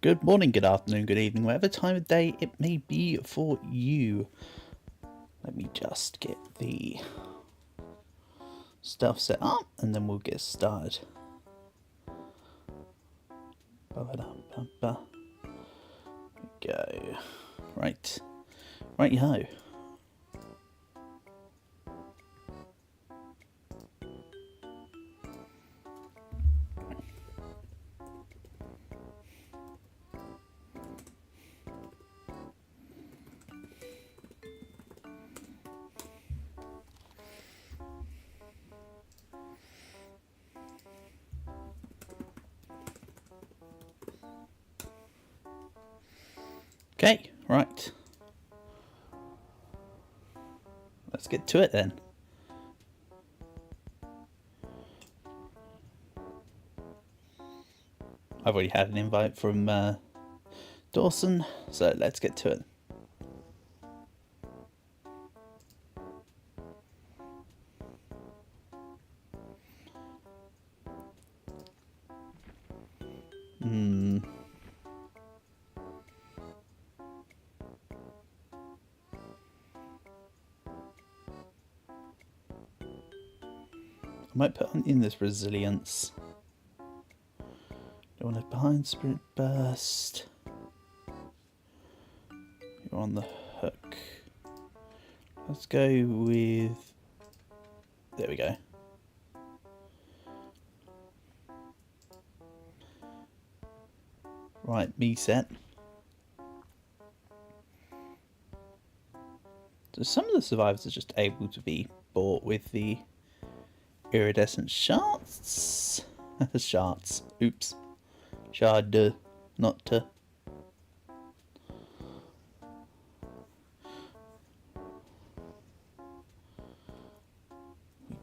Good morning, good afternoon, good evening, whatever time of day it may be for you. Let me just get the stuff set up and then we'll get started. There we go. Right. Right-yo. Okay, right. Let's get to it then. I've already had an invite from Dawson, so let's get to it. I might put on in this resilience. Don't want to behind sprint burst. You're on the hook. Let's go with. There we go. Right, me set. So some of the survivors are just able to be bought with the iridescent shards. Shards. Oops. Shard, not to.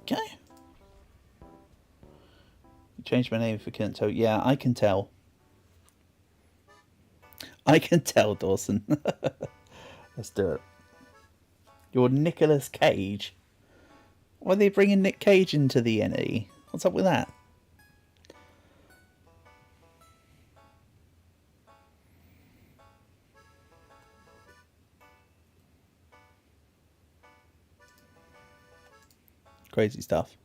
Okay. You changed my name if you couldn't tell. Yeah, I can tell. I can tell, Dawson. Let's do it. You're Nicolas Cage. Why are they bringing Nick Cage into the NE? What's up with that? Crazy stuff.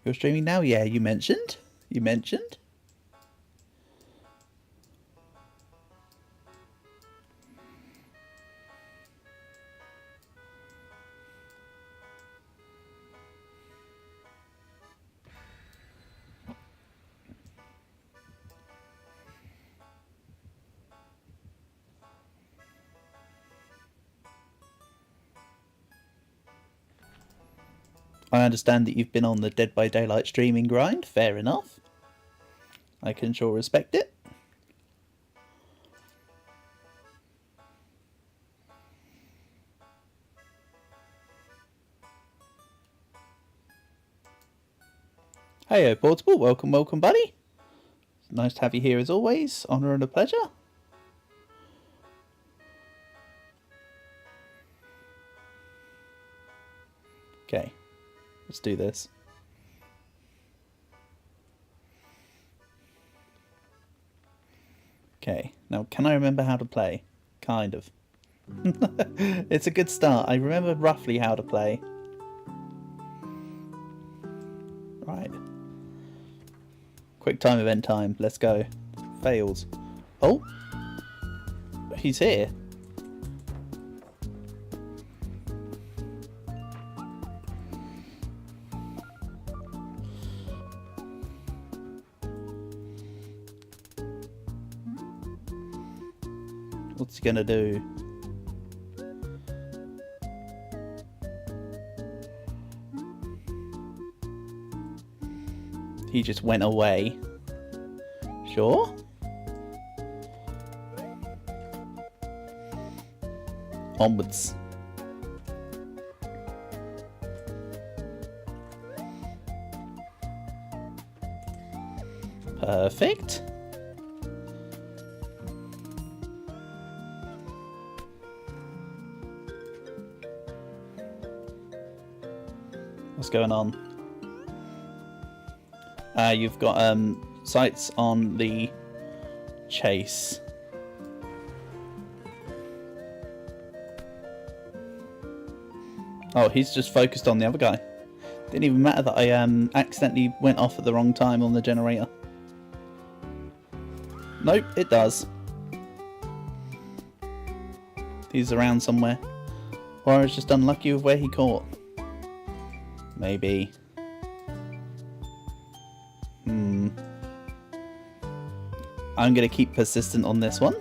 You're streaming now? Yeah, you mentioned. You mentioned. I understand that you've been on the Dead by Daylight streaming grind. Fair enough. I can sure respect it. Hey, Portable. Welcome, welcome, buddy. It's nice to have you here as always. Honour and a pleasure. Okay. Let's do this. Okay, now can I remember how to play? Kind of. It's a good start. I remember roughly how to play. Right. Quick time event time. Let's go. Fails. Oh! He's here. What's he gonna do? He just went away. Sure. Onwards. Perfect. What's going on? You've got sights on the chase. Oh, he's just focused on the other guy. Didn't even matter that I accidentally went off at the wrong time on the generator. Nope, it does. He's around somewhere. Or I was just unlucky with where he caught. Maybe. I'm going to keep persistent on this one.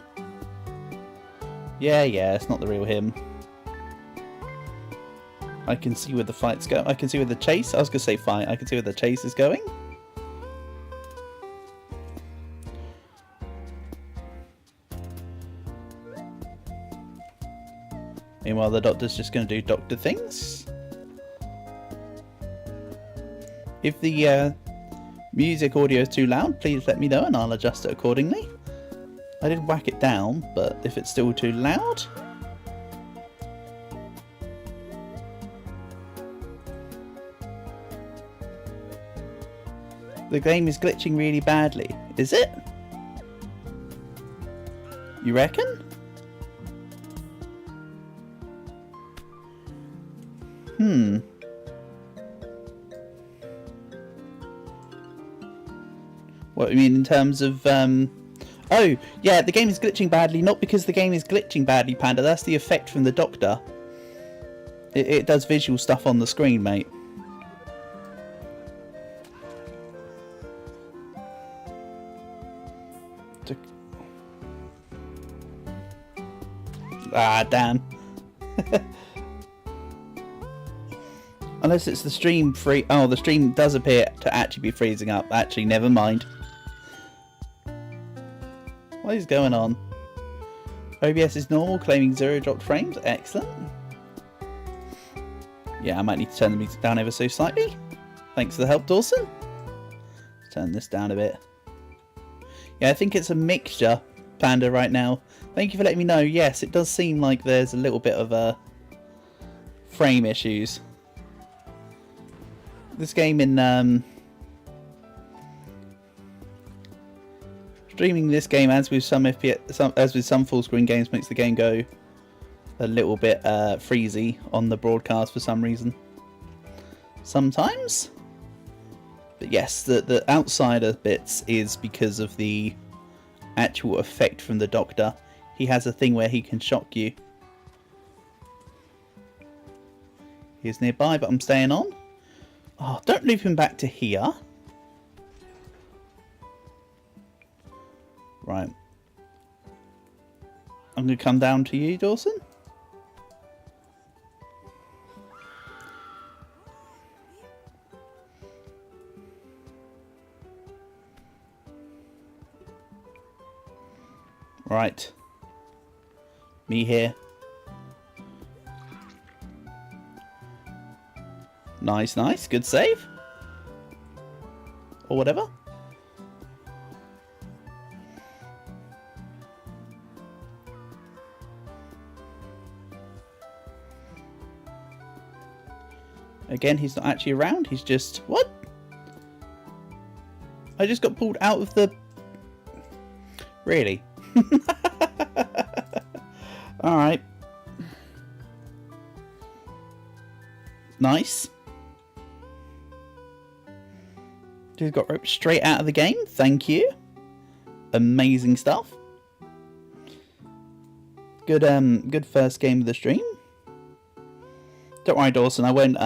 Yeah, it's not the real him. I can see where the fight's go. I can see where the chase. I was going to say fight. I can see where the chase is going. Meanwhile, the doctor's just going to do doctor things. If the music audio is too loud, please let me know and I'll adjust it accordingly. I did whack it down, but if it's still too loud... The game is glitching really badly. Is it? You reckon? What do you mean in terms of... Oh, yeah, the game is glitching badly, not because the game is glitching badly, Panda. That's the effect from the doctor. It does visual stuff on the screen, mate. Ah, damn. Unless it's the stream free. Oh, the stream does appear to actually be freezing up. Actually, never mind. What is going on? OBS is normal, claiming 0 dropped frames. Excellent. Yeah, I might need to turn the music down ever so slightly. Thanks for the help, Dawson. Let's turn this down a bit. Yeah, I think it's a mixture, Panda, right now. Thank you for letting me know. Yes, it does seem like there's a little bit of frame issues. This game in streaming this game, as with some FPS, as with some full screen games, makes the game go a little bit freezy on the broadcast for some reason. Sometimes, but yes, the outsider bits is because of the actual effect from the doctor. He has a thing where he can shock you. He's nearby, but I'm staying on. Oh, don't loop him back to here. Right. I'm going to come down to you, Dawson. Right. Me here. Nice, nice. Good save. Or whatever. Again, he's not actually around. He's just... What? I just got pulled out of the... Really? Alright. Nice. Just got roped straight out of the game. Thank you. Amazing stuff. Good good first game of the stream. Don't worry, Dawson, I won't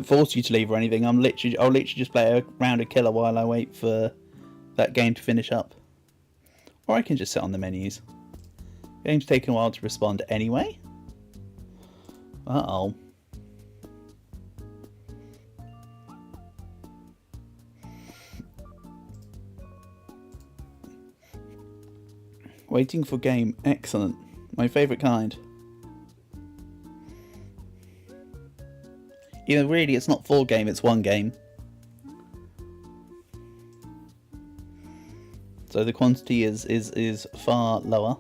force you to leave or anything. I'll literally just play a round of killer while I wait for that game to finish up. Or I can just sit on the menus. Game's taking a while to respond anyway. Uh-oh. Waiting for game. Excellent. My favourite kind. You know, really, it's not 4 game, it's 1 game. So the quantity is far lower.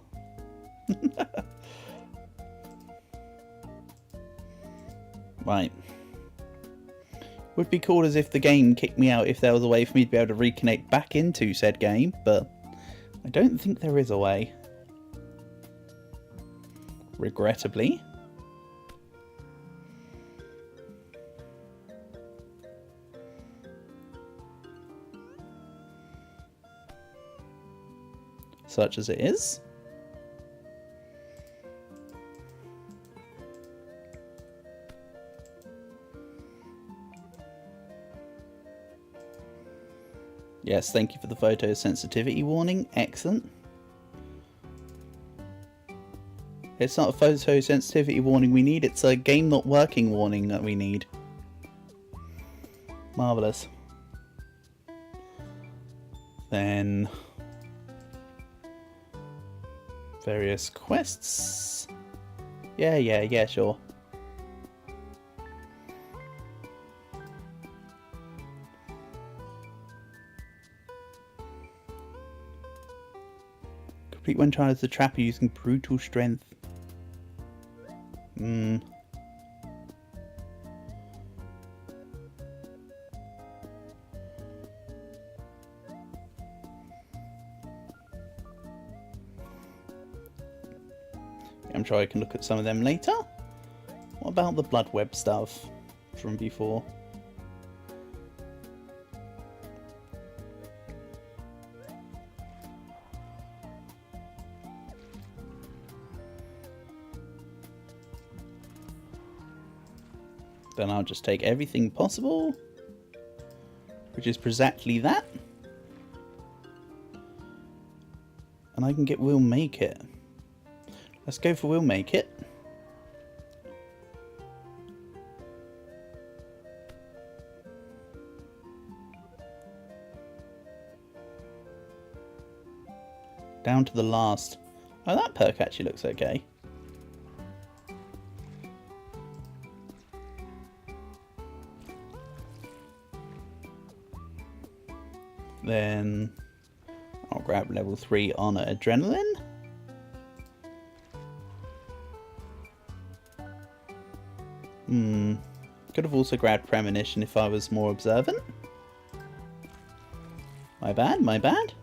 Right. Would be cool as if the game kicked me out if there was a way for me to be able to reconnect back into said game, but I don't think there is a way. Regrettably. Such as it is. Yes, thank you for the photosensitivity warning. Excellent. It's not a photosensitivity warning we need, it's a game not working warning that we need. Marvellous. Then... various quests. Yeah, sure. Complete one child as a trapper using brutal strength. I'm sure I can look at some of them later. What about the blood web stuff from before? Then I'll just take everything possible, which is exactly that. And I can get We'll Make It. Let's go for We'll Make It. Down to the last. Oh, that perk actually looks okay. Then I'll grab level 3 on Adrenaline. Could have also grabbed Premonition if I was more observant. My bad, my bad.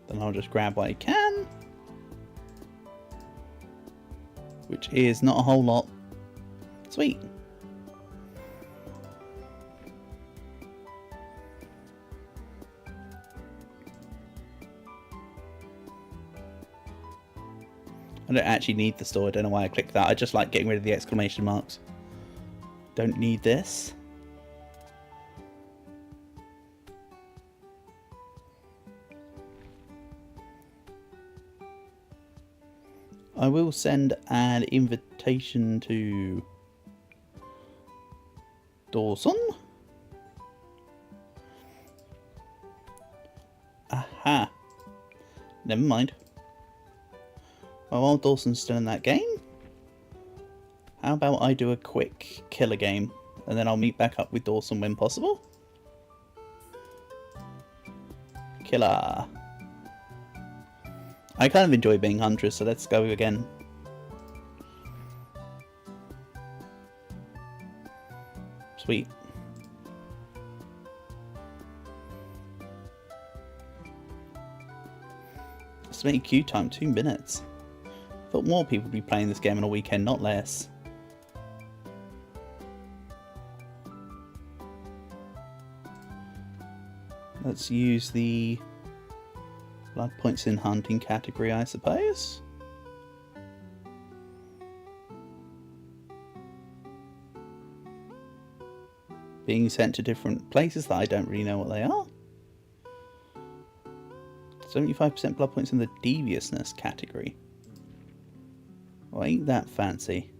Then I'll just grab what I can. Which is not a whole lot. Sweet. I don't actually need the store. I don't know why I clicked that. I just like getting rid of the exclamation marks. Don't need this. I will send an invitation to Dawson. Aha. Never mind. Well, while Dawson's still in that game, how about I do a quick killer game and then I'll meet back up with Dawson when possible. Killer. I kind of enjoy being Huntress, so let's go again. Sweet. Estimated queue time 2 minutes. Thought more people would be playing this game on a weekend, not less. Let's use the blood points in hunting category, I suppose. Being sent to different places that I don't really know what they are. 75% blood points in the deviousness category. Well, ain't that fancy.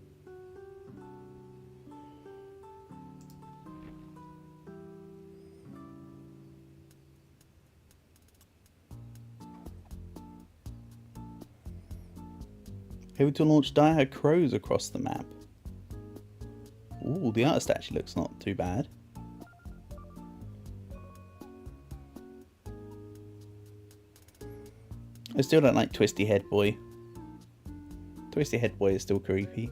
Able to launch dire crows across the map. Ooh, the artist actually looks not too bad. I still don't like Twisty Head Boy. Twisty Head Boy is still creepy.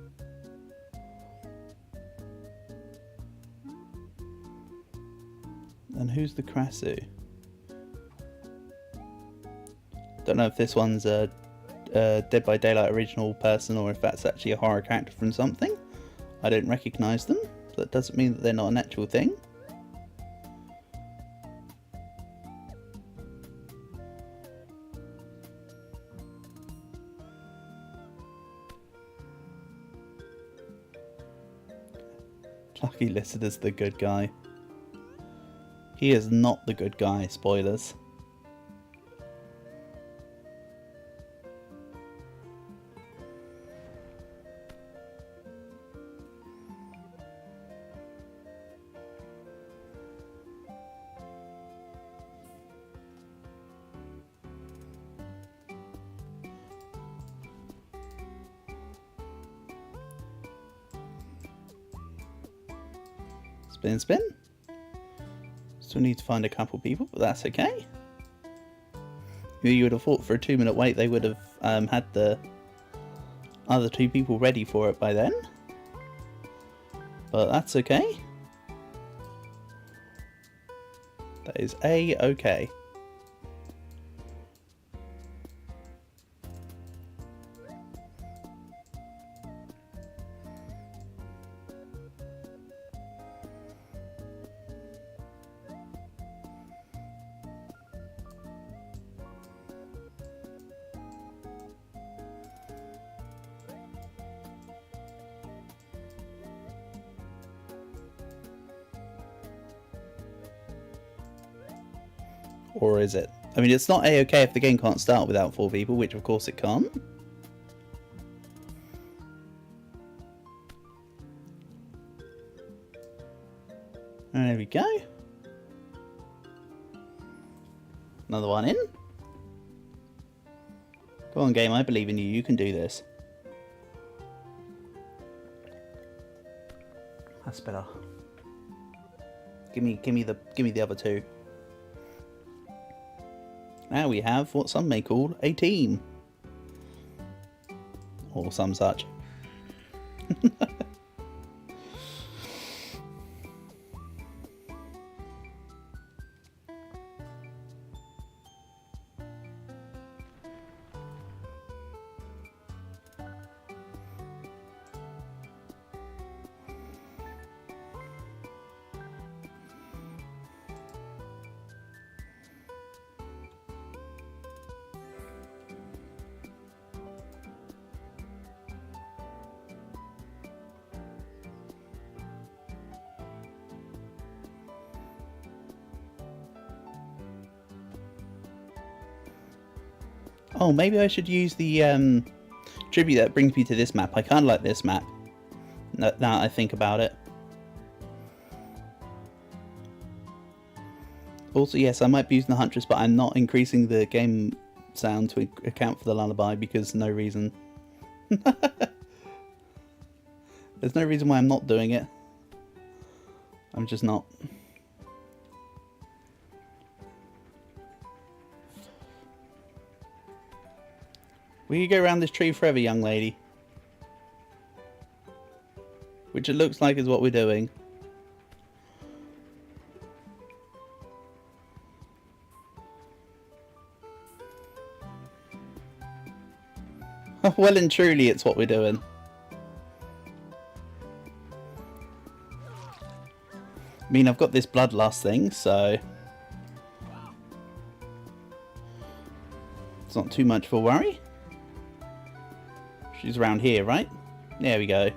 And who's the Krasu? Don't know if this one's a Dead by Daylight original person or if that's actually a horror character from something. I don't recognise them, so that doesn't mean that they're not an actual thing. Lucky listed as the good guy. He is not the good guy, spoilers. Spin, spin. Still need to find a couple people, but that's okay. You would have thought for a 2-minute wait they would have had the other 2 people ready for it by then. But that's okay. That is A-okay. Or is it? I mean, it's not A-okay if the game can't start without 4 people, which of course it can't. And there we go. Another one in. Go on, game, I believe in you. You can do this. That's better. Give me the other 2. Now we have what some may call a team. Or some such. Oh, maybe I should use the tribute that brings me to this map. I kind of like this map, now that I think about it. Also, yes, I might be using the Huntress, but I'm not increasing the game sound to account for the lullaby because no reason. There's no reason why I'm not doing it. I'm just not. Will you go around this tree forever, young lady? Which it looks like is what we're doing. Well and truly it's what we're doing. I mean, I've got this bloodlust thing, so it's not too much of a worry. She's around here, right? There we go.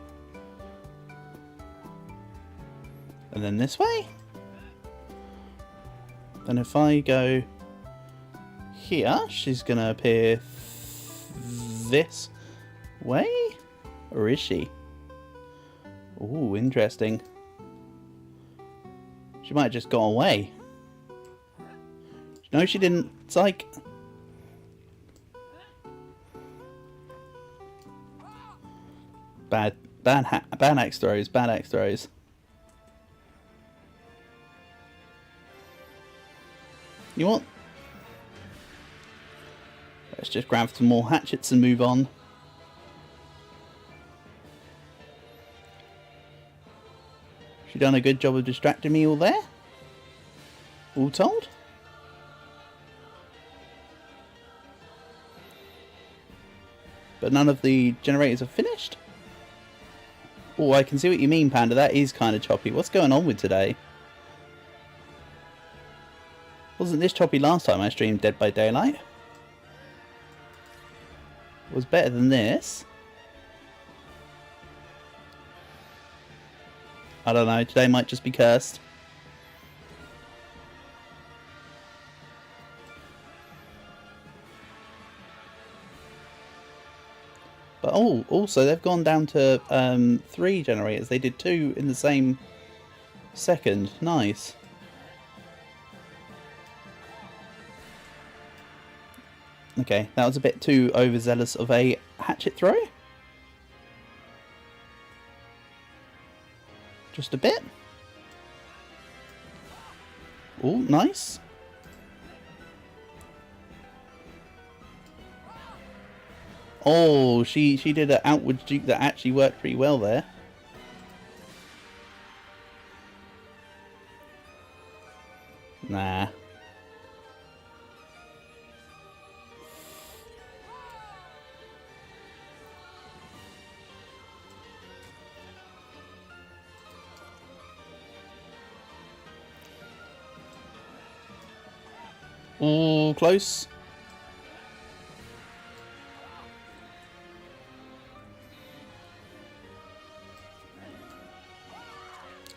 And then this way? Then if I go here, she's gonna appear this way? Or is she? Ooh, interesting. She might have just gone away. No, she didn't. Psych. Bad axe throws, bad axe throws. You want? Let's just grab some more hatchets and move on. She done a good job of distracting me all there. All told. But none of the generators are finished. Oh, I can see what you mean, Panda. That is kind of choppy. What's going on with today? Wasn't this choppy last time I streamed Dead by Daylight? It was better than this. I don't know. Today might just be cursed. But oh, also they've gone down to 3 generators. They did 2 in the same second. Nice. Okay, that was a bit too overzealous of a hatchet throw. Just a bit. Oh, nice. Oh, she did an outward juke that actually worked pretty well there. Nah. Oh, close.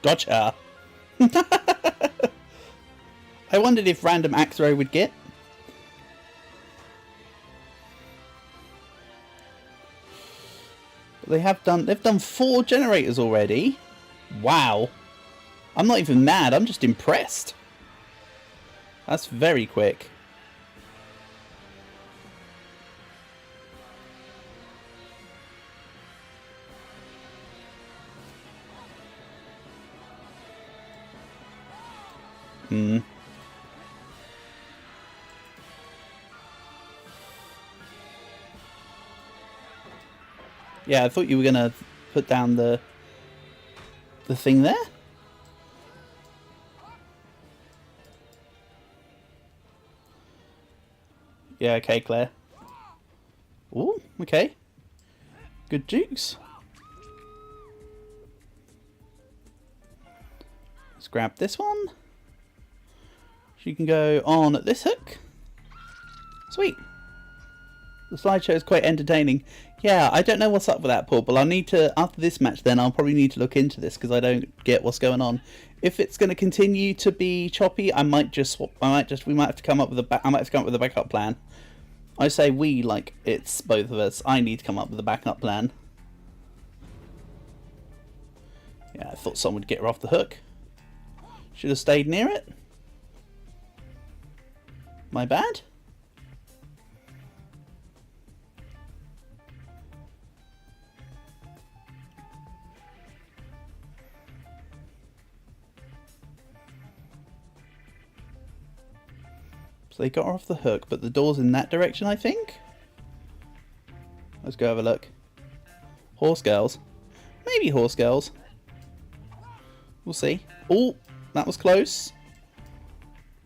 Gotcha. I wondered if random axe throw would get. But they've done 4 generators already. Wow. I'm not even mad, I'm just impressed. That's very quick. Yeah, I thought you were gonna put down the thing there. Yeah, okay, Claire. Ooh, okay. Good jukes. Let's grab this one. She can go on at this hook. Sweet. The slideshow is quite entertaining. Yeah, I don't know what's up with that, Paul, but I'll need to, after this match then, I'll probably need to look into this because I don't get what's going on. If it's going to continue to be choppy, I might just swap, we might have to come up with a backup plan. I say we, like it's both of us. I need to come up with a backup plan. Yeah, I thought someone would get her off the hook. Should have stayed near it. My bad. So they got her off the hook, but the door's in that direction, I think? Let's go have a look. Horse girls. Maybe horse girls. We'll see. Oh, that was close.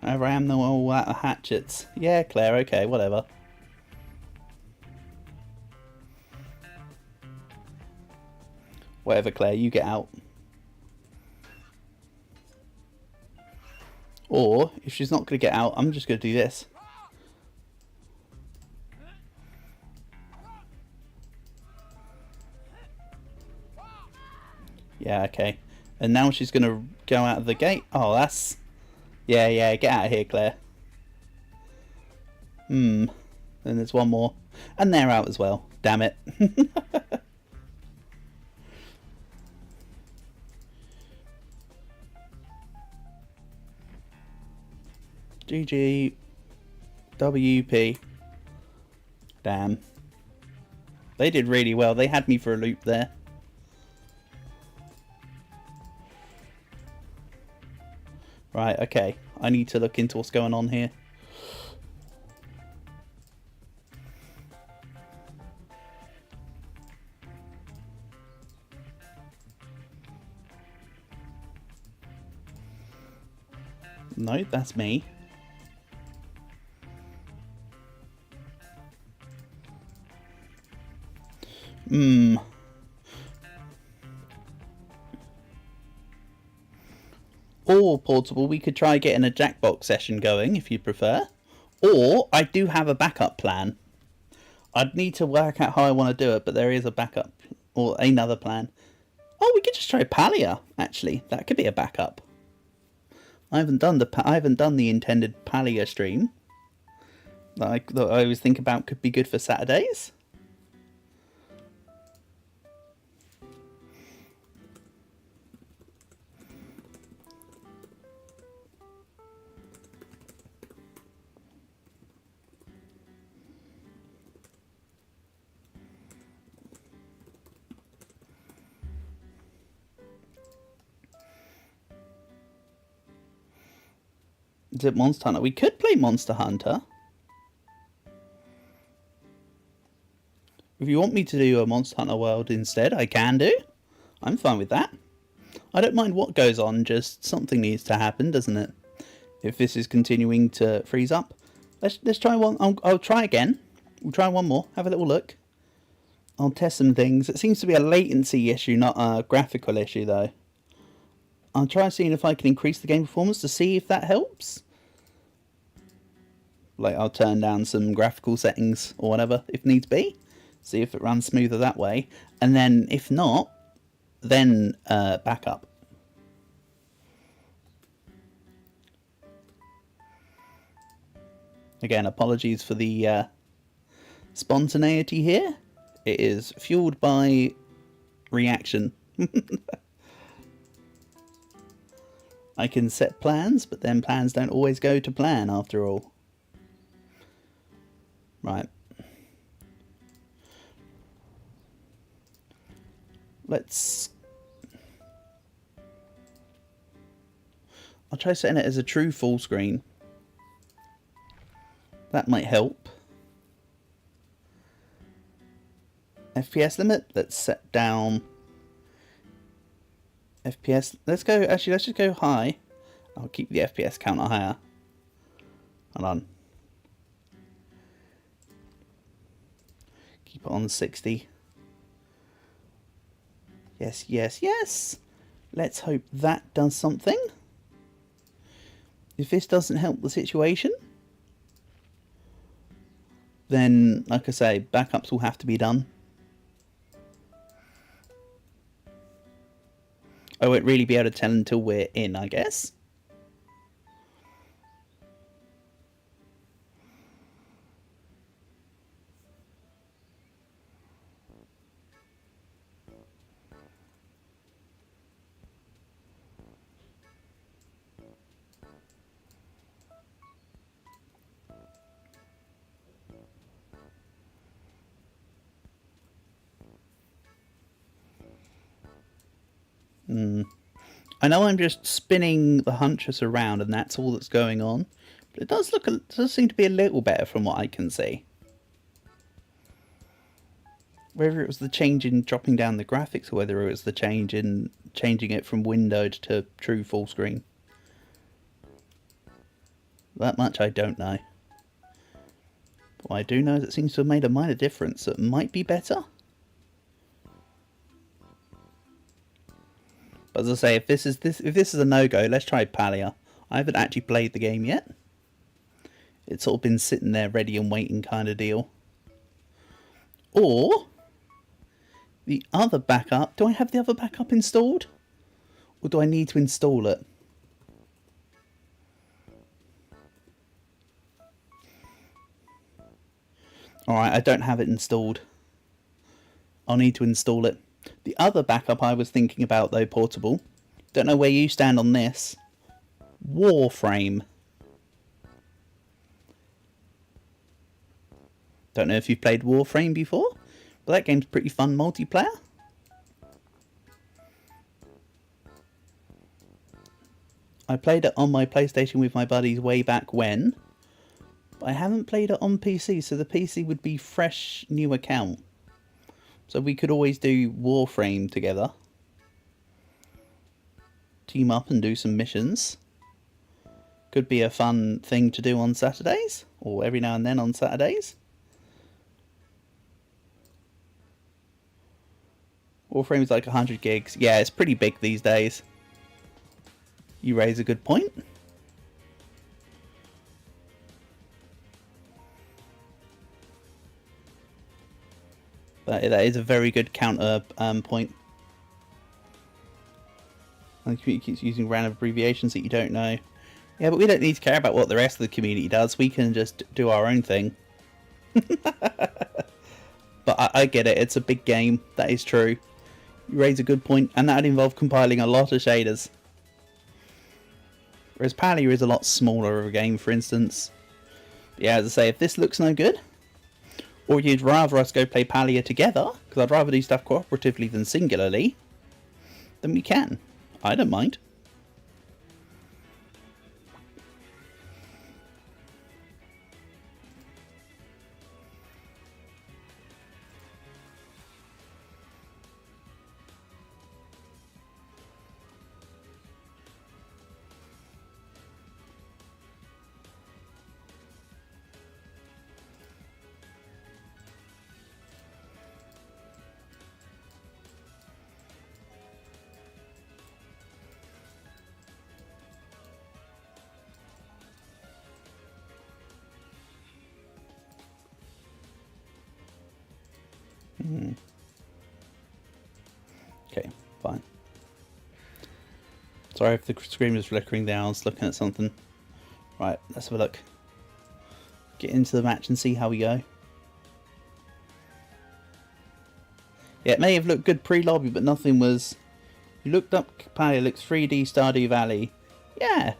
However, I am no all out of hatchets. Yeah, Claire, okay, whatever. Whatever, Claire, you get out. Or, if she's not going to get out, I'm just going to do this. Yeah, okay. And now she's going to go out of the gate. Oh, that's... Yeah, get out of here, Claire. Then there's one more. And they're out as well. Damn it. GG. WP. Damn. They did really well. They had me for a loop there. Right, okay. I need to look into what's going on here. No, that's me. Or Portable, we could try getting a Jackbox session going if you prefer. Or I do have a backup plan. I'd need to work out how I want to do it, but there is a backup or another plan. Oh, we could just try Pallia. Actually, that could be a backup. I haven't done the intended Pallia stream that I always think about could be good for Saturdays. Is it Monster Hunter? We could play Monster Hunter. If you want me to do a Monster Hunter World instead, I can do. I'm fine with that. I don't mind what goes on, just something needs to happen, doesn't it? If this is continuing to freeze up. Let's try one. I'll try again. We'll try one more. Have a little look. I'll test some things. It seems to be a latency issue, not a graphical issue, though. I'll try seeing if I can increase the game performance to see if that helps. Like, I'll turn down some graphical settings or whatever, if needs be. See if it runs smoother that way. And then, if not, then back up. Again, apologies for the spontaneity here. It is fueled by reaction. I can set plans, but then plans don't always go to plan after all. Right. I'll try setting it as a true full screen. That might help. FPS limit, let's set down FPS. Let's just go high. I'll keep the FPS counter higher. Hold on. Keep it on 60. Yes, yes, yes. Let's hope that does something. If this doesn't help the situation, then, like I say, backups will have to be done. I won't really be able to tell until we're in, I guess. I know I'm just spinning the Huntress around and that's all that's going on, but it does seem to be a little better from what I can see. Whether it was the change in dropping down the graphics or whether it was the change in changing it from windowed to true full screen. That much I don't know. But what I do know is it seems to have made a minor difference. So it might be better. But as I say, if this is a no-go, let's try Pallia. I haven't actually played the game yet. It's sort of been sitting there ready and waiting kind of deal. Or the other backup. Do I have the other backup installed? Or do I need to install it? Alright, I don't have it installed. I'll need to install it. The other backup I was thinking about, though, Portable. Don't know where you stand on this. Warframe. Don't know if you've played Warframe before, but that game's pretty fun multiplayer. I played it on my PlayStation with my buddies way back when, but I haven't played it on PC, so the PC would be fresh new account. So we could always do Warframe together. Team up and do some missions. Could be a fun thing to do on Saturdays, or every now and then on Saturdays. Warframe's like 100 gigs. Yeah, it's pretty big these days. You raise a good point. That is a very good counter point. And the community keeps using random abbreviations that you don't know. Yeah, but we don't need to care about what the rest of the community does. We can just do our own thing. But I get it. It's a big game. That is true. You raise a good point, and that would involve compiling a lot of shaders. Whereas POWEEEEER is a lot smaller of a game, for instance. But yeah, as I say, if this looks no good, or you'd rather us go play POWEEEEER together, because I'd rather do stuff cooperatively than singularly, then we can. I don't mind. Okay, fine. Sorry if the screen was flickering down, I was looking at something. Right, let's have a look. Get into the match and see how we go. Yeah, it may have looked good pre-lobby, but nothing was... You looked up POWEEEEER, looks 3D Stardew Valley. Yeah.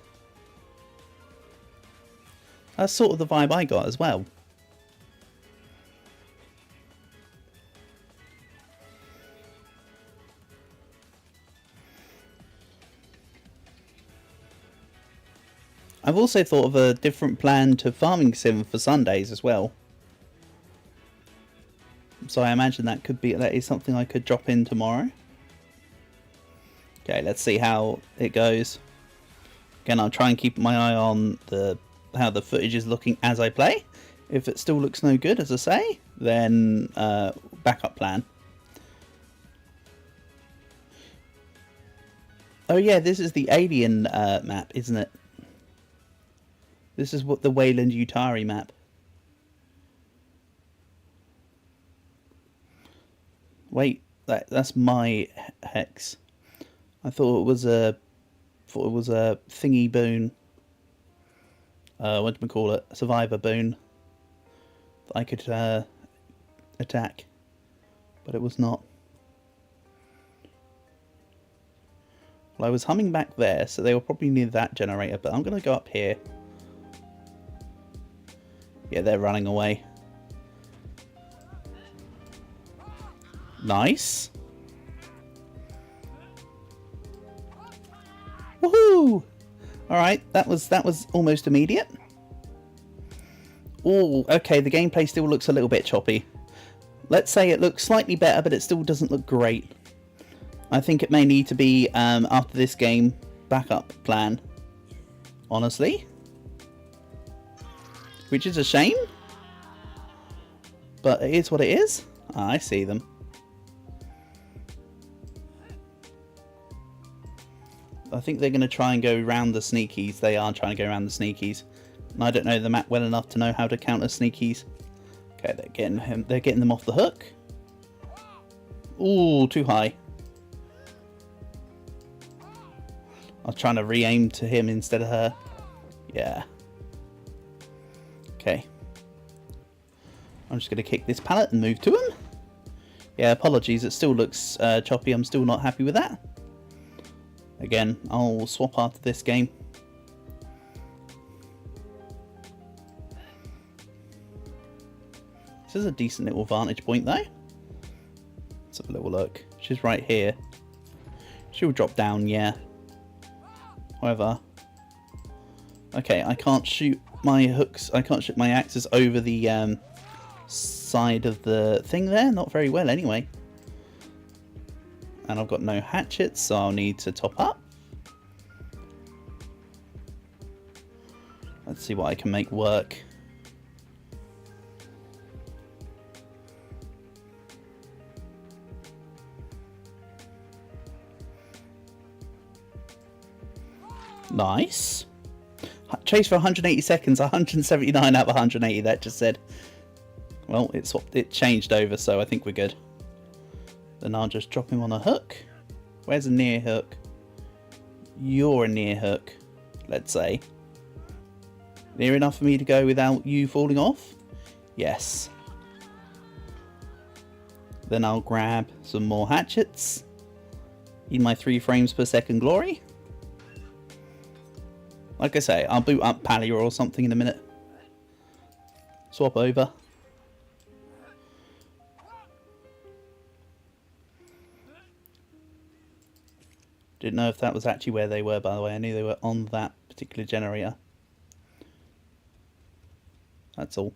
That's sort of the vibe I got as well. I've also thought of a different plan to Farming Sim for Sundays as well. So I imagine that is something I could drop in tomorrow. Okay, let's see how it goes. Again, I'll try and keep my eye on how the footage is looking as I play. If it still looks no good, as I say, then backup plan. Oh yeah, this is the alien map, isn't it? This is what the Wayland Utari map. Wait, that's my hex. I thought it was a thingy boon. What do we call it? A survivor boon that I could attack, but it was not. Well, I was humming back there, so they were probably near that generator. But I'm gonna go up here. Yeah, they're running away. Nice. Woohoo! Alright, that was almost immediate. Oh, okay, the gameplay still looks a little bit choppy. Let's say it looks slightly better, but it still doesn't look great. I think it may need to be, after this game, backup plan. Honestly. Which is a shame. But it is what it is. I see them. I think they're going to try and go around the sneakies. They are trying to go around the sneakies. And I don't know the map well enough to know how to counter sneakies. Okay, they're getting them off the hook. Ooh, too high. I was trying to re-aim to him instead of her. Yeah. Okay. I'm just going to kick this pallet and move to him. Yeah, apologies. It still looks choppy. I'm still not happy with that. Again, I'll swap after this game. This is a decent little vantage point though. Let's have a little look. She's right here. She'll drop down, yeah. However, okay, I can't shoot my hooks. I can't shoot my axes over the side of the thing there. Not very well, anyway. And I've got no hatchets, so I'll need to top up. Let's see what I can make work. Nice. Chase for 180 seconds, 179 out of 180, that just said. Well, it changed over, so I think we're good. Then I'll just drop him on a hook. Where's a near hook? You're a near hook, let's say. Near enough for me to go without you falling off? Yes. Then I'll grab some more hatchets. In my 3 frames per second glory. Like I say, I'll boot up POWEEEEER or something in a minute. Swap over. Didn't know if that was actually where they were, by the way. I knew they were on that particular generator. That's all.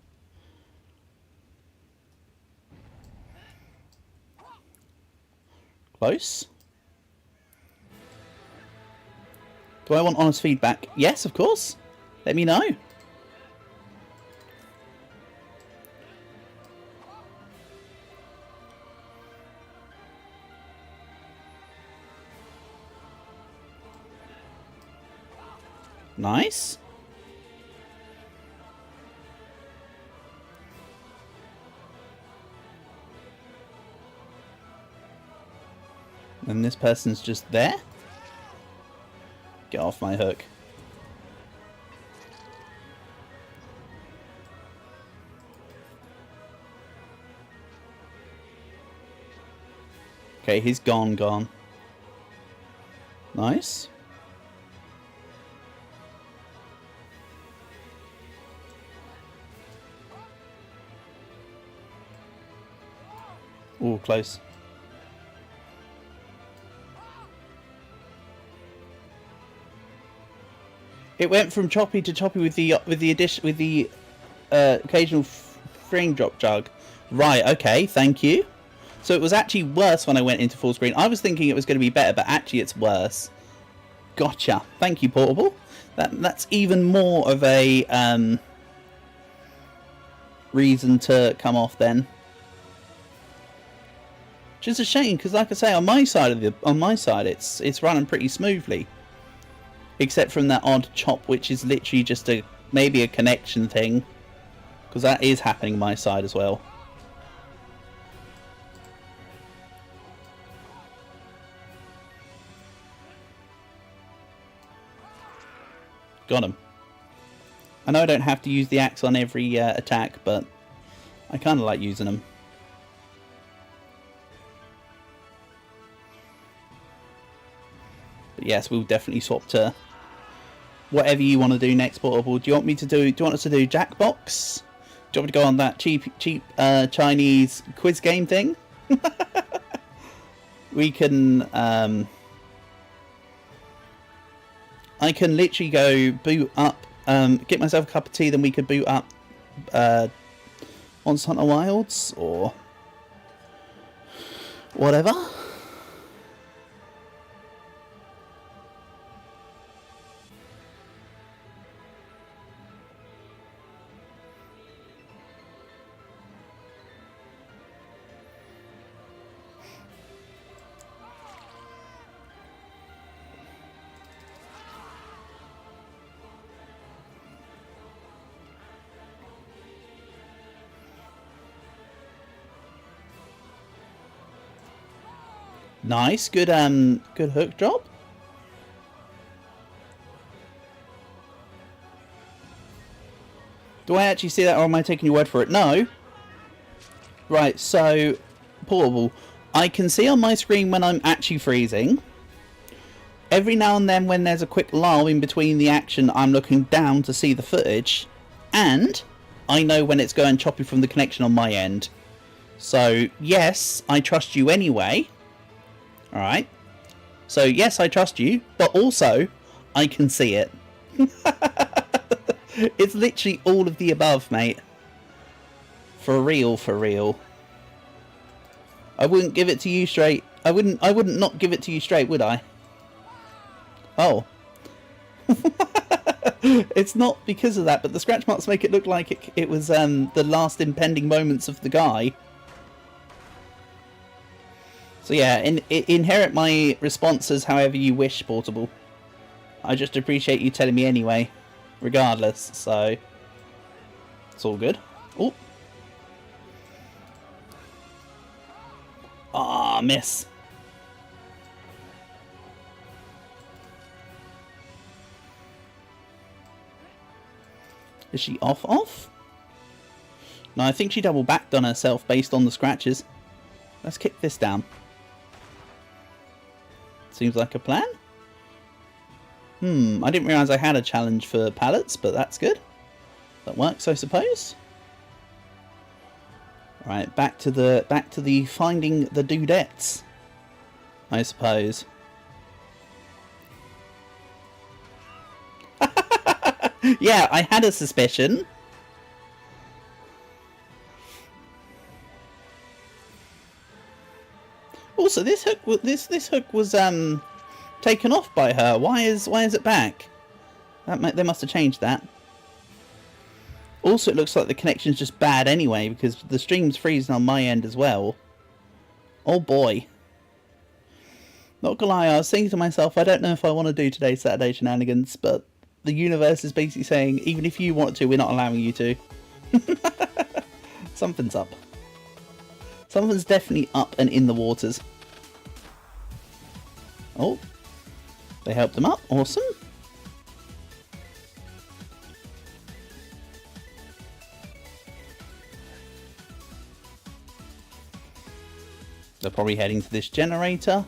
Close. Do I want honest feedback? Yes, of course. Let me know. Nice. And this person's just there. Get off my hook. Okay, he's gone. Nice. Ooh, close. It went from choppy to choppy with the occasional frame drop jug. Right, okay, thank you. So it was actually worse when I went into full screen. I was thinking it was going to be better, but actually it's worse. Gotcha. Thank you, Portable. That's even more of a reason to come off then. Which is a shame, because like I say, on my side it's running pretty smoothly. Except from that odd chop, which is literally just maybe a connection thing. Because that is happening on my side as well. Got him. I know I don't have to use the axe on every attack, but I kind of like using them. But yes, we'll definitely swap to whatever you want to do next, Portable. Do you want us to do Jackbox? Do you want me to go on that cheap Chinese quiz game thing? We can I can literally go boot up, get myself a cup of tea, then we could boot up Monster Hunter Wilds or whatever. Nice, good hook drop. Do I actually see that, or am I taking your word for it? No. Right, so Portable, I can see on my screen when I'm actually freezing. Every now and then when there's a quick lull in between the action, I'm looking down to see the footage, and I know when it's going choppy from the connection on my end. So yes, I trust you anyway. Alright, so yes, I trust you, but also, I can see it. It's literally all of the above, mate. For real, for real. I wouldn't give it to you straight. I wouldn't not give it to you straight, would I? Oh. It's not because of that, but the scratch marks make it look like it was the last impending moments of the guy. So yeah, inherit my responses however you wish, Portable. I just appreciate you telling me anyway, regardless, so it's all good. Oh. Ah, miss. Is she off? No, I think she double backed on herself based on the scratches. Let's kick this down. Seems like a plan. I didn't realise I had a challenge for pallets, but that's good. That works, I suppose. Right, back to the finding the dudettes, I suppose. Yeah, I had a suspicion. Also, this hook was taken off by her. Why is it back? They must have changed that. Also, it looks like the connection's just bad anyway because the stream's freezing on my end as well. Oh boy. Not gonna lie, I was thinking to myself, I don't know if I want to do today's Saturday Shenanigans, but the universe is basically saying, even if you want to, we're not allowing you to. Something's up. Something's definitely up and in the waters. Oh. They helped them up. Awesome. They're probably heading to this generator.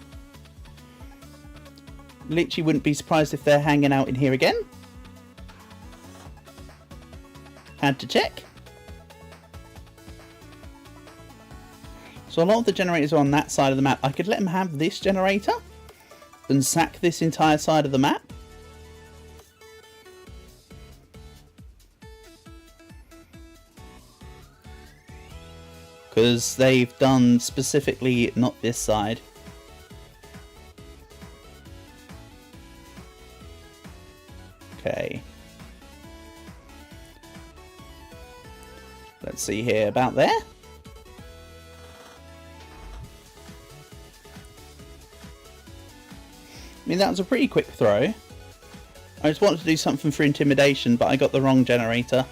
Literally wouldn't be surprised if they're hanging out in here again. Had to check. So a lot of the generators are on that side of the map. I could let them have this generator and sack this entire side of the map. Because they've done specifically not this side. Okay. Let's see here, about there. I mean, that was a pretty quick throw. I just wanted to do something for intimidation, but I got the wrong generator.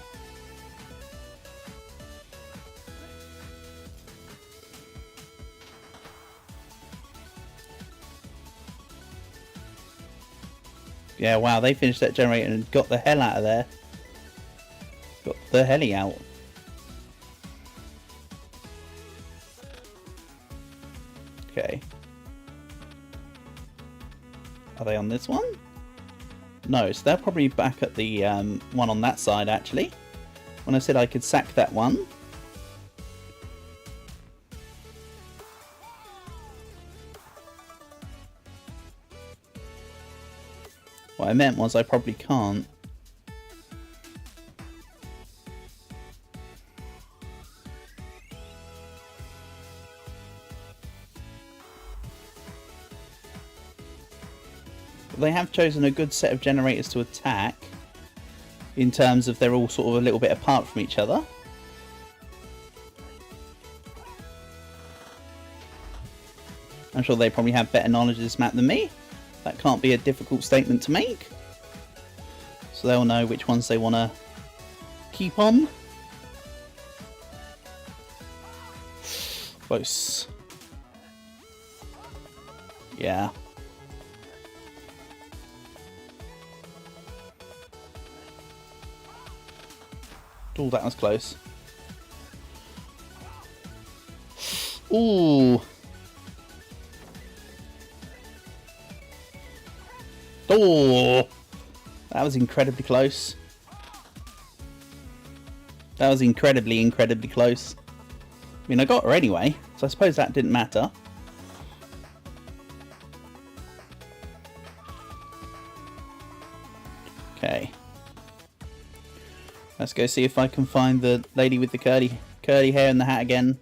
Yeah, wow, they finished that generator and got the hell out of there. Got the heli out. Okay. Are they on this one? No, so they're probably back at the one on that side, actually. When I said I could sack that one. What I meant was I probably can't. They have chosen a good set of generators to attack, in terms of they're all sort of a little bit apart from each other. I'm sure they probably have better knowledge of this map than me. That can't be a difficult statement to make. So they'll know which ones they want to keep on. Close. Yeah. Oh, that was close. Ooh. Oh, that was incredibly close. That was incredibly close. I mean, I got her anyway, so I suppose that didn't matter. Okay. Let's go see if I can find the lady with the curly hair and the hat again.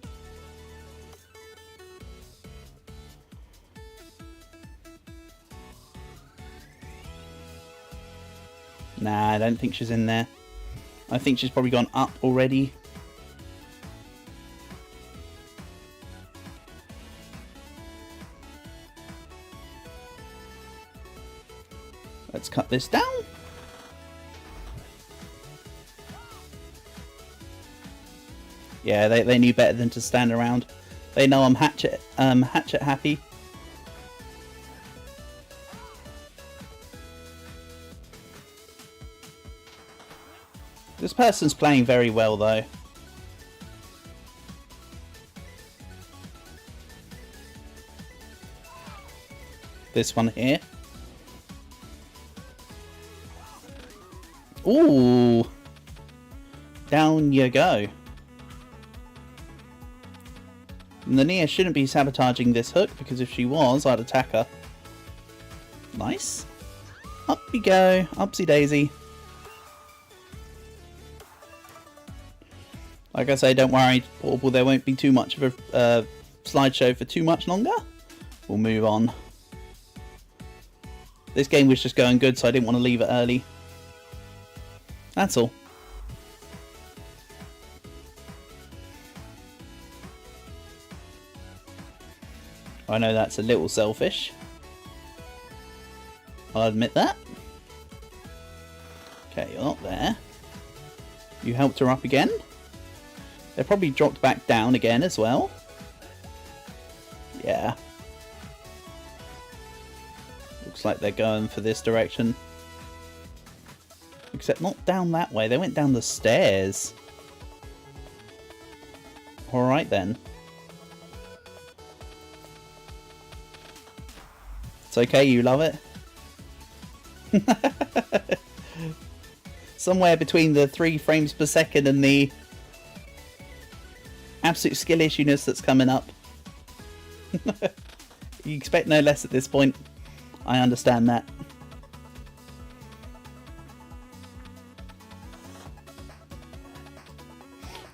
Nah, I don't think she's in there. I think she's probably gone up already. Let's cut this down. Yeah, they knew better than to stand around. They know I'm hatchet happy. This person's playing very well though. This one here. Ooh. Down you go. Nania shouldn't be sabotaging this hook, because if she was, I'd attack her. Nice. Up we go. Upsy daisy. Like I say, don't worry, Portable, there won't be too much of a slideshow for too much longer. We'll move on. This game was just going good, so I didn't want to leave it early. That's all. I know that's a little selfish. I'll admit that. Okay, you're not there. You helped her up again. They probably dropped back down again as well. Yeah. Looks like they're going for this direction. Except not down that way. They went down the stairs. Alright then. It's okay, you love it. Somewhere between the 3 frames per second and the absolute skill issueness that's coming up. You expect no less at this point. I understand that.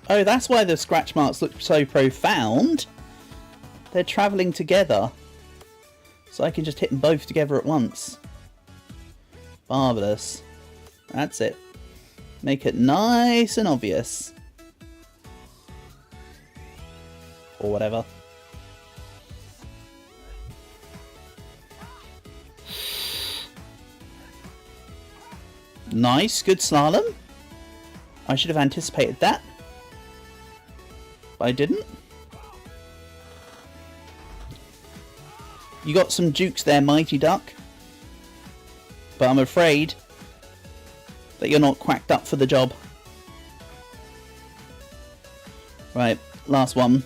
Oh, that's why the scratch marks look so profound. They're travelling together. So I can just hit them both together at once. Marvellous. That's it. Make it nice and obvious. Or whatever. Nice, good slalom. I should have anticipated that. But I didn't. You got some jukes there, Mighty Duck. But I'm afraid that you're not quacked up for the job. Right, last one.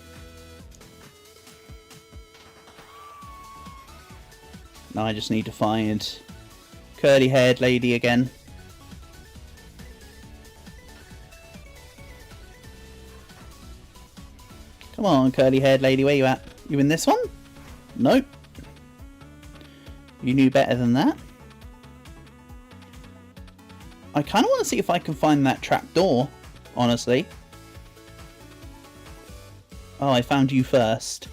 Now I just need to find curly-haired lady again. Come on, curly-haired lady, where you at? You in this one? Nope. You knew better than that. I kind of want to see if I can find that trapdoor, honestly. Oh, I found you first.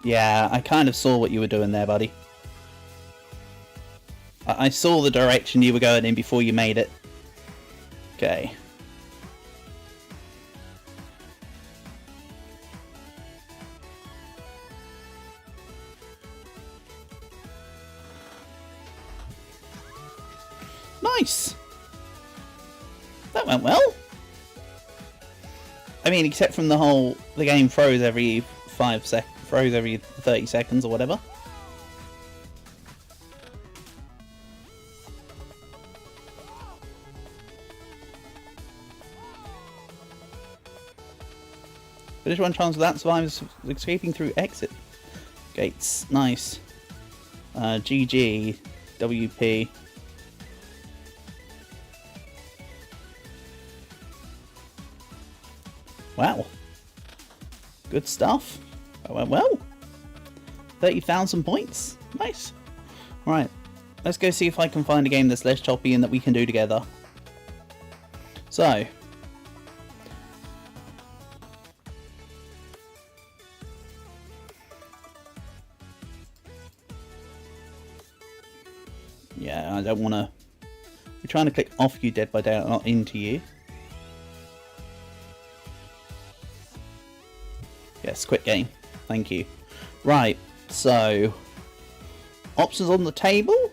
Yeah, I kind of saw what you were doing there, buddy. I saw the direction you were going in before you made it. Okay. Nice! That went well. I mean, except from the game froze every 5 seconds. Froze every 30 seconds or whatever. Finish one chance without survivors escaping through exit gates. Nice. GG. WP. Wow. Good stuff. That went well. 30,000 points. Nice. Right. Let's go see if I can find a game that's less choppy and that we can do together. So, I don't want to... We're trying to click off you, Dead by Daylight, not into you. Yes, quit game. Thank you. Right, so... Options on the table.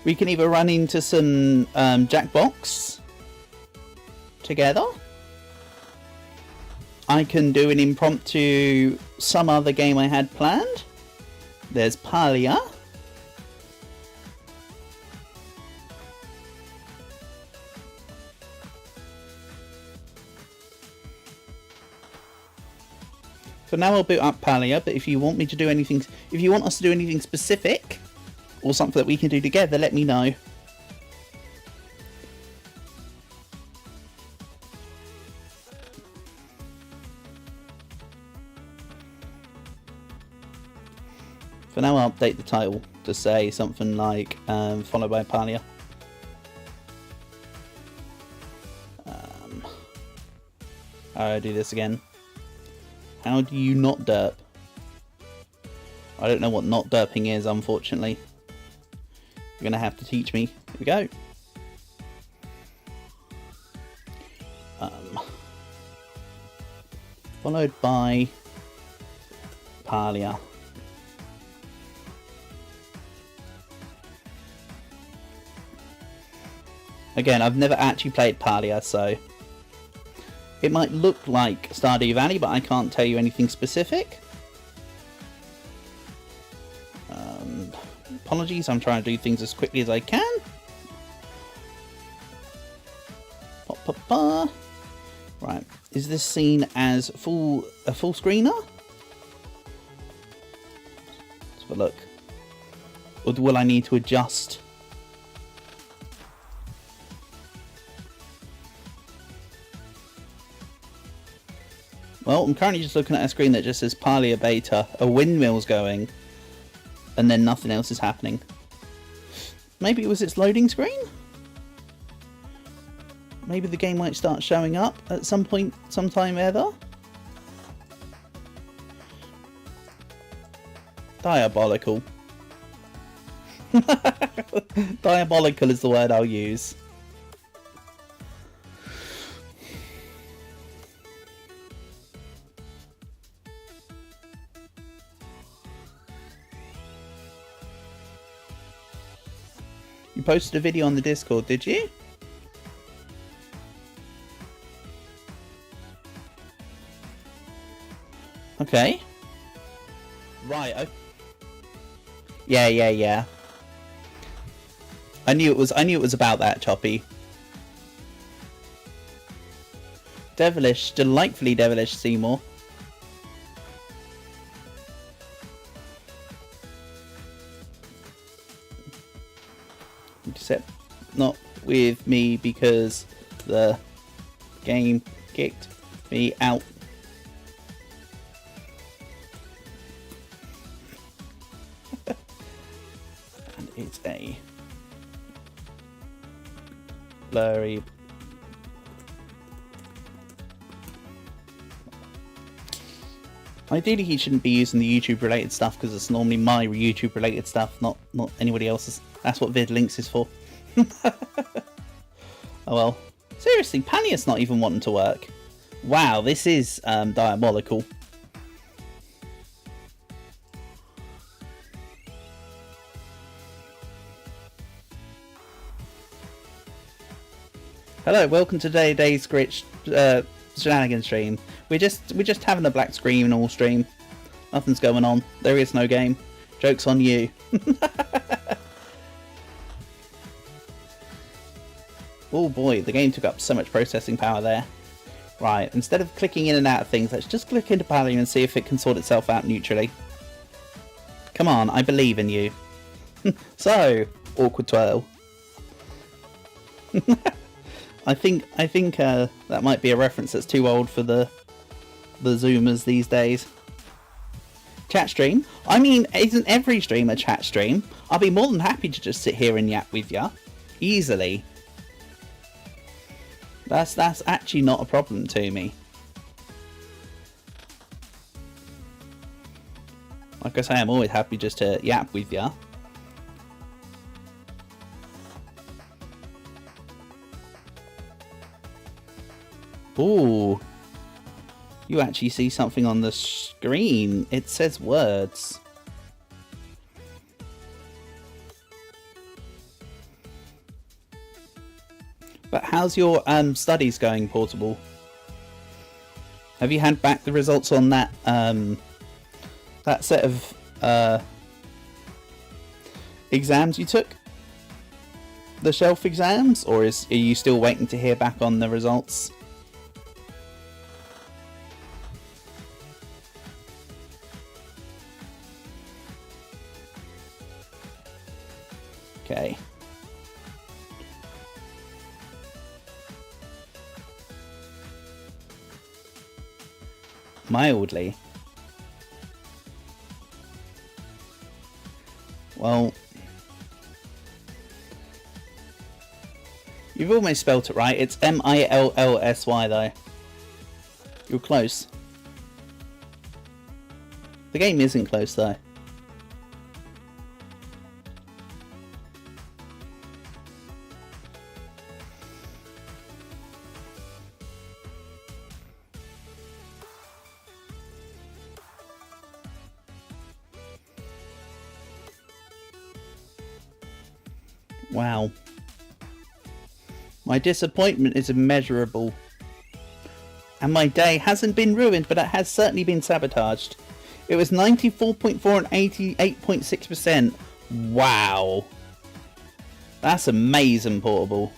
We can either run into some Jackbox together. I can do an impromptu some other game I had planned. There's POWEEEEER. For now I'll boot up POWEEEEER, but if you want me to do anything, if you want us to do anything specific, or something that we can do together, let me know. For now I'll update the title to say something like followed by POWEEEEER. How do I do this again? How do you not derp? I don't know what not derping is, unfortunately. You're gonna have to teach me. Here we go. Followed by POWEEEEER. Again, I've never actually played POWEEEEER, so it might look like Stardew Valley, but I can't tell you anything specific. Apologies, I'm trying to do things as quickly as I can. Right, is this seen as a full screener? Let's have a look. Or will I need to adjust? Well, I'm currently just looking at a screen that just says POWEEEEER beta, a windmill's going, and then nothing else is happening. Maybe it was its loading screen? Maybe the game might start showing up at some point, sometime ever? Diabolical. Diabolical is the word I'll use. You posted a video on the Discord, did you? Okay. Right. Yeah. I knew it was about that, Choppy. Devilish, delightfully devilish, Seymour. Except not with me because the game kicked me out. And it's a blurry. Ideally he shouldn't be using the YouTube related stuff because it's normally my YouTube related stuff, not anybody else's. That's what VidLinks is for. Oh well. Seriously, POWEEEEER's not even wanting to work. Wow, this is diabolical. Hello, welcome to today's Shenanigans stream. We're just having a black screen all stream. Nothing's going on. There is no game. Joke's on you. Oh boy, the game took up so much processing power there. Right, instead of clicking in and out of things, let's just click into POWEEEEER and see if it can sort itself out neutrally. Come on, I believe in you. So, awkward twirl. I think that might be a reference that's too old for the Zoomers these days. Chat stream? I mean, isn't every stream a chat stream? I'll be more than happy to just sit here and yap with ya. Easily. That's actually not a problem to me. Like I say, I'm always happy just to yap with ya. Ooh. You actually see something on the screen. It says words. But how's your studies going, Portable? Have you had back the results on that that set of exams you took? The shelf exams? Or are you still waiting to hear back on the results? Okay. Mildly. Well, you've almost spelt it right. It's Millsy though. You're close. The game isn't close though. Wow. My disappointment is immeasurable. And my day hasn't been ruined, but it has certainly been sabotaged. It was 94.4 and 88.6%. Wow. That's amazing, Portable.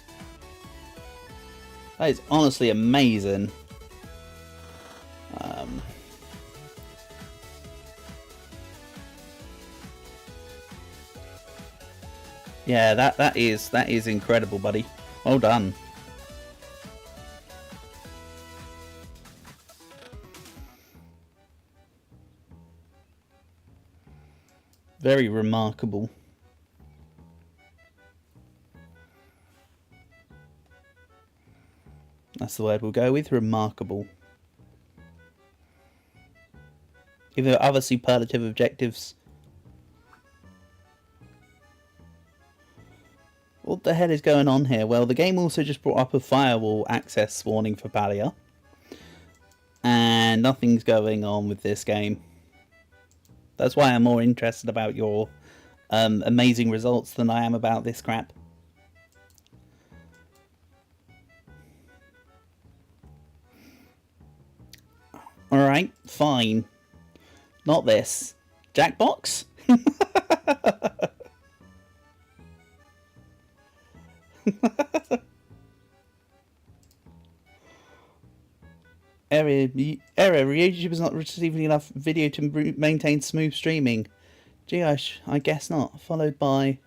That is honestly amazing. Yeah, that is incredible, buddy. Well done. Very remarkable. That's the word we'll go with, remarkable. If there are other superlative objectives. What the hell is going on here? Well, the game also just brought up a firewall access warning for Palia. And nothing's going on with this game. That's why I'm more interested about your amazing results than I am about this crap. Alright, fine. Not this. Jackbox? Error. YouTube is not receiving enough video to maintain smooth streaming. Gee, I guess not. Followed by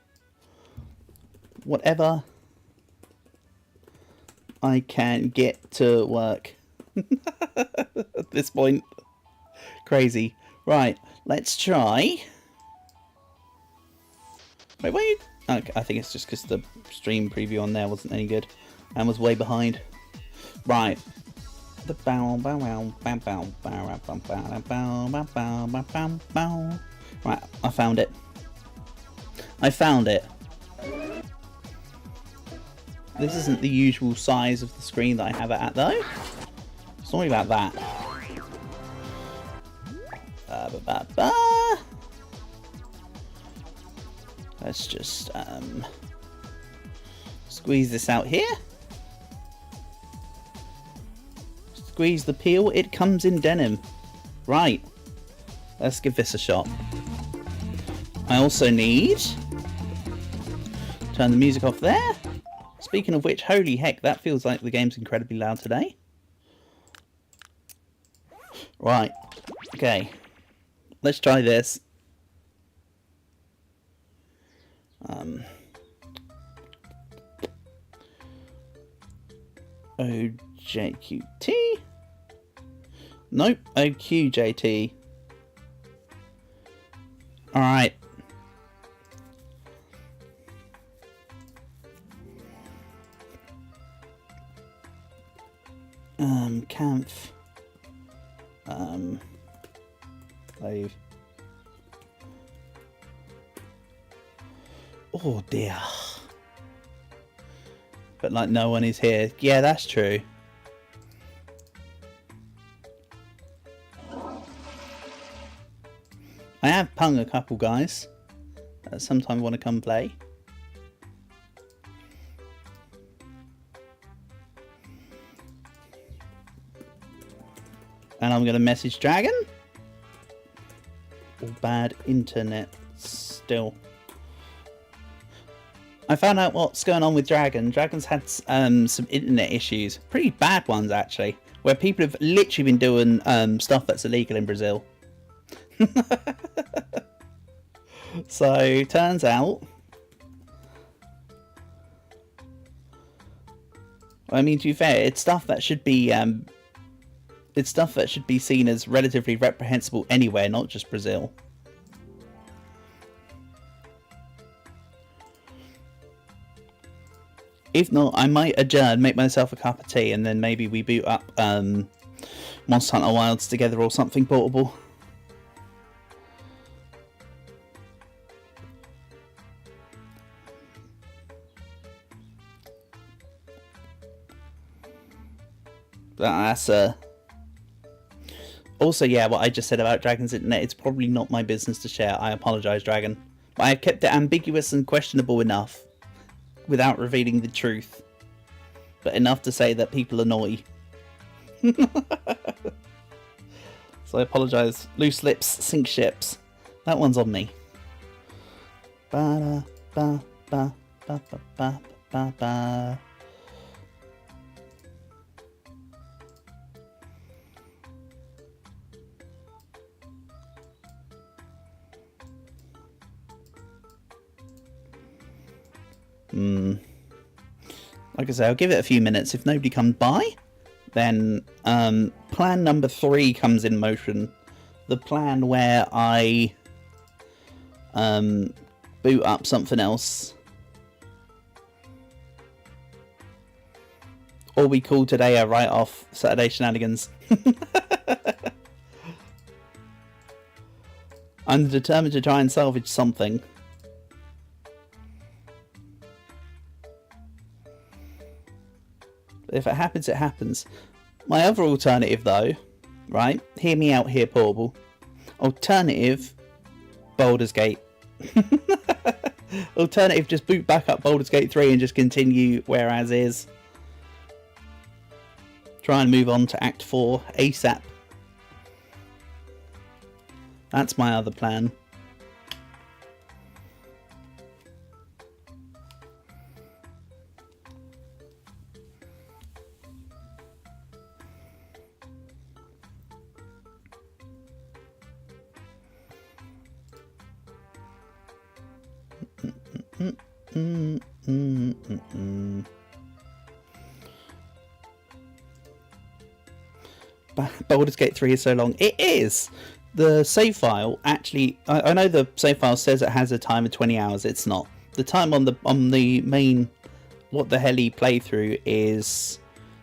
whatever I can get to work. At this point. Crazy. Right, let's try. Wait, why are you... Okay, I think it's just because the stream preview on there wasn't any good and was way behind. Right. The bow bow bow bow bow bow bow bow bow bow bow bow. Right, I found it. I found it. This isn't the usual size of the screen that I have it at though. Sorry about that. Let's just squeeze this out here. Squeeze the peel. It comes in denim. Right. Let's give this a shot. I also need... turn the music off there. Speaking of which, holy heck, that feels like the game's incredibly loud today. Right. Okay. Let's try this. OJQT? Nope, OQJT. Alright. Camph. Live. Oh dear. But like no one is here. Yeah, that's true. have pung a couple guys that sometime want to come play. And I'm going to message Dragon. Or bad internet still. I found out what's going on with Dragon. Dragon's had some internet issues. Pretty bad ones, actually. Where people have literally been doing stuff that's illegal in Brazil. So, turns out... I mean, to be fair, it's stuff that should be... it's stuff that should be seen as relatively reprehensible anywhere, not just Brazil. If not, I might adjourn, make myself a cup of tea, and then maybe we boot up Monster Hunter Wilds together or something portable. That's also, yeah, what I just said about Dragon's internet, it's probably not my business to share. I apologise, Dragon. But I have kept it ambiguous and questionable enough without revealing the truth. But enough to say that people annoy. So I apologise. Loose lips sink ships. That one's on me. Ba ba ba ba ba ba ba ba. Like I say, I'll give it a few minutes. If nobody comes by, then plan number 3 comes in motion. The plan where I boot up something else. Or we call today a write-off Saturday Shenanigans. I'm determined to try and salvage something. If it happens, it happens. My other alternative, though, right? Hear me out here, portable. Alternative, Baldur's Gate. Alternative, just boot back up Baldur's Gate 3 and just continue where as is. Try and move on to Act 4 ASAP. That's my other plan. Baldur's Gate 3 is so long. It is! The save file actually... I know the save file says it has a time of 20 hours. It's not. The time on the main What the Helly playthrough is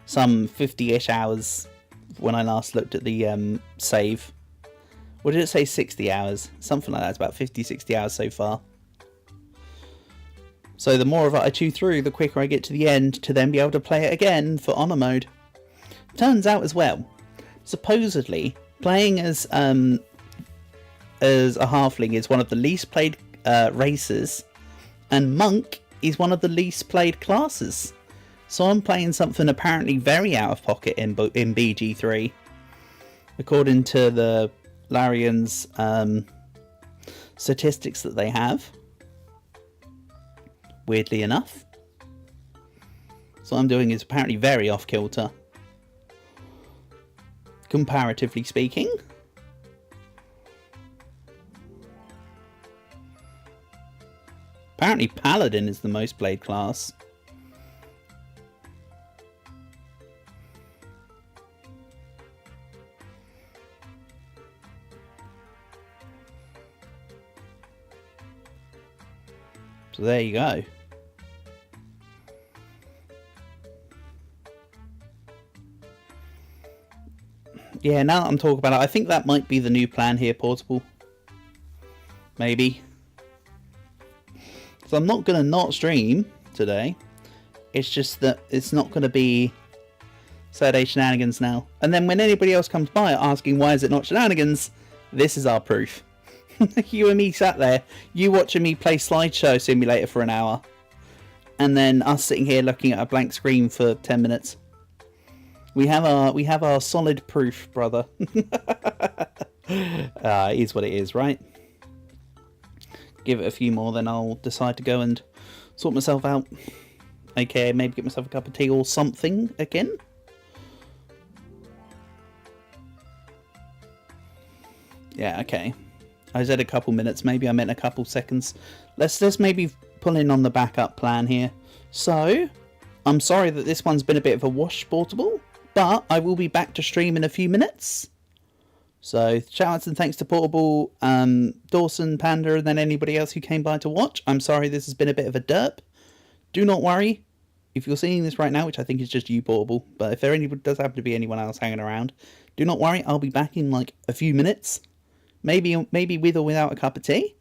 some 50-ish hours when I last looked at the save. Or did it say 60 hours? Something like that. It's about 50-60 hours so far. So the more of it I chew through, the quicker I get to the end to then be able to play it again for honor mode. Turns out as well, supposedly playing as a halfling is one of the least played races, and monk is one of the least played classes. So I'm playing something apparently very out of pocket in BG3, according to the Larian's statistics that they have. Weirdly enough. So what I'm doing is apparently very off kilter. Comparatively speaking. Apparently Paladin is the most played class. So there you go. Yeah, now that I'm talking about it, I think that might be the new plan here, portable. Maybe. So I'm not going to not stream today. It's just that it's not going to be Saturday Shenanigans now. And then when anybody else comes by asking why is it not Shenanigans, this is our proof. You and me sat there, you watching me play Slideshow Simulator for an hour, and then us sitting here looking at a blank screen for 10 minutes. We have our solid proof, brother. It is what it is, right? Give it a few more, then I'll decide to go and sort myself out. Okay, maybe get myself a cup of tea or something again. Yeah, okay. I said a couple minutes, maybe I meant a couple seconds. Let's maybe pull in on the backup plan here. So, I'm sorry that this one's been a bit of a wash portable, but I will be back to stream in a few minutes. So, shout-outs and thanks to Portable, Dawson, Panda, and then anybody else who came by to watch. I'm sorry this has been a bit of a derp. Do not worry. If you're seeing this right now, which I think is just you, Portable, but if there does happen to be anyone else hanging around, do not worry. I'll be back in like a few minutes. Maybe with or without a cup of tea.